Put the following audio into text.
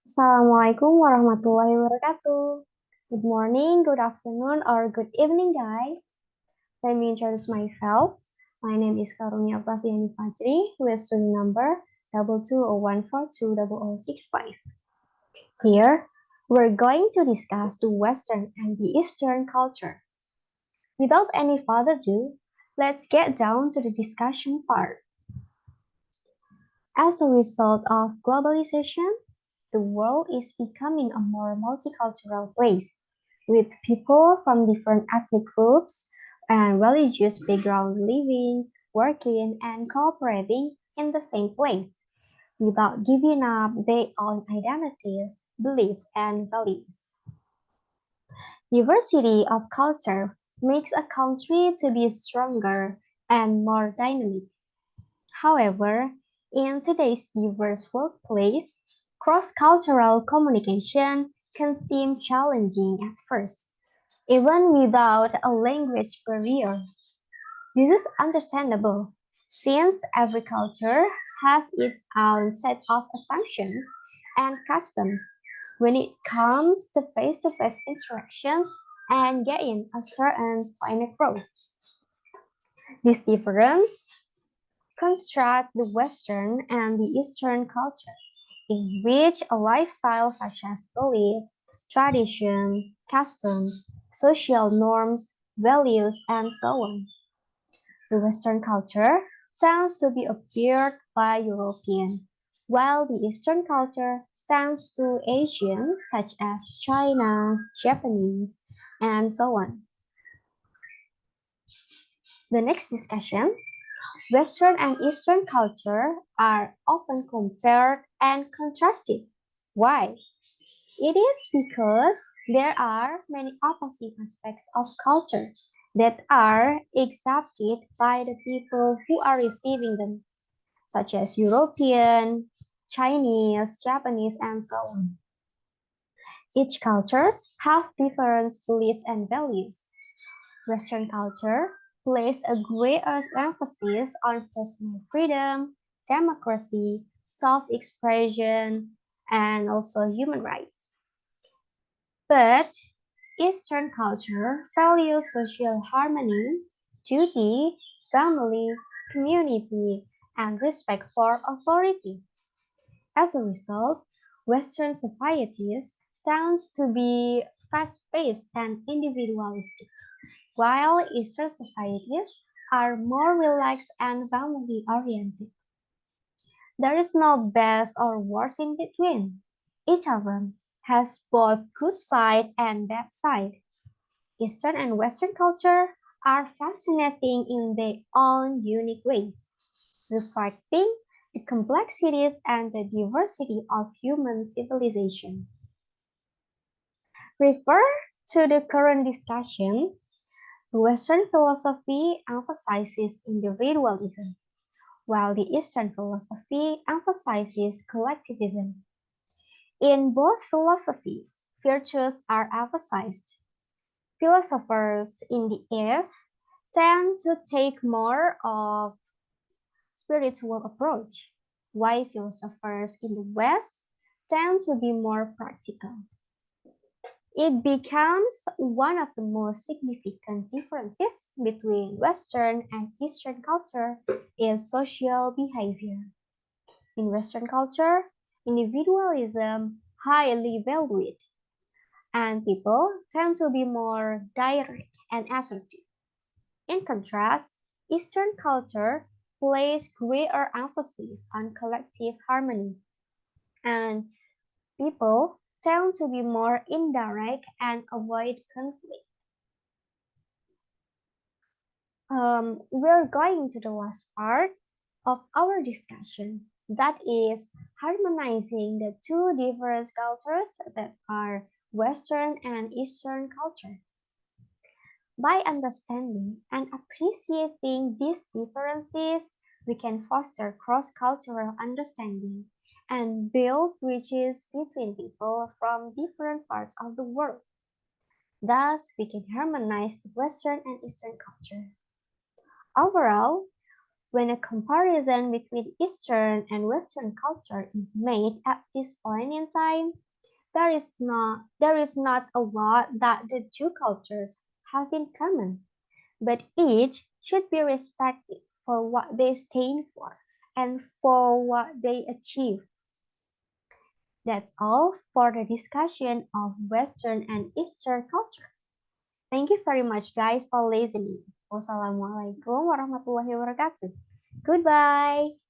Assalamualaikum warahmatullahi wabarakatuh. Good morning, good afternoon, or good evening, guys. Let me introduce myself. My name is Karunia Octaviani Fajri with student number 22014200065. Here, we're going to discuss the Western and the Eastern culture. Without any further ado, let's get down to the discussion part. As a result of globalization, the world is becoming a more multicultural place, with people from different ethnic groups and religious backgrounds living, working, and cooperating in the same place without giving up their own identities, beliefs, and values. Diversity of culture makes a country to be stronger and more dynamic. However, in today's diverse workplace, cross-cultural communication can seem challenging at first, even without a language barrier. This is understandable, since every culture has its own set of assumptions and customs when it comes to face-to-face interactions and getting a certain point across. This difference construct the Western and the Eastern culture, in which a lifestyle such as beliefs, tradition, customs, social norms, values, and so on. The Western culture tends to be observed by European, while the Eastern culture tends to Asian, such as China, Japanese, and so on. The next discussion, Western and Eastern culture are often compared and contrasted. Why? It is because there are many opposite aspects of culture that are accepted by the people who are receiving them, such as European, Chinese, Japanese, and so on. Each cultures have different beliefs and values. Western culture places a greater emphasis on personal freedom, democracy, self-expression, and also human rights. But Eastern culture values social harmony, duty, family, community, and respect for authority. As a result, Western societies tend to be fast-paced and individualistic, while Eastern societies are more relaxed and family-oriented. There is no best or worst in between. Each of them has both good side and bad side. Eastern and Western culture are fascinating in their own unique ways, reflecting the complexities and the diversity of human civilization. Refer to the current discussion. Western philosophy emphasizes individualism, while the Eastern philosophy emphasizes collectivism. In both philosophies, virtues are emphasized. Philosophers in the East tend to take more of spiritual approach, while philosophers in the West tend to be more practical. It becomes one of the most significant differences between Western and Eastern culture is social behavior. In Western culture, individualism highly valued, and people tend to be more direct and assertive. In contrast, Eastern culture places greater emphasis on collective harmony, and people tend to be more indirect and avoid conflict. We're going to the last part of our discussion, that is harmonizing the two diverse cultures that are Western and Eastern culture. By understanding and appreciating these differences, we can foster cross-cultural understanding and build bridges between people from different parts of the world. Thus, we can harmonize the Western and Eastern culture. Overall, When a comparison between Eastern and Western culture is made at this point in time, there is not a lot that the two cultures have in common, but each should be respected for what they stand for and for what they achieve. That's all for the discussion of Western and Eastern culture. Thank you very much, guys, for listening. Wassalamualaikum warahmatullahi wabarakatuh. Goodbye.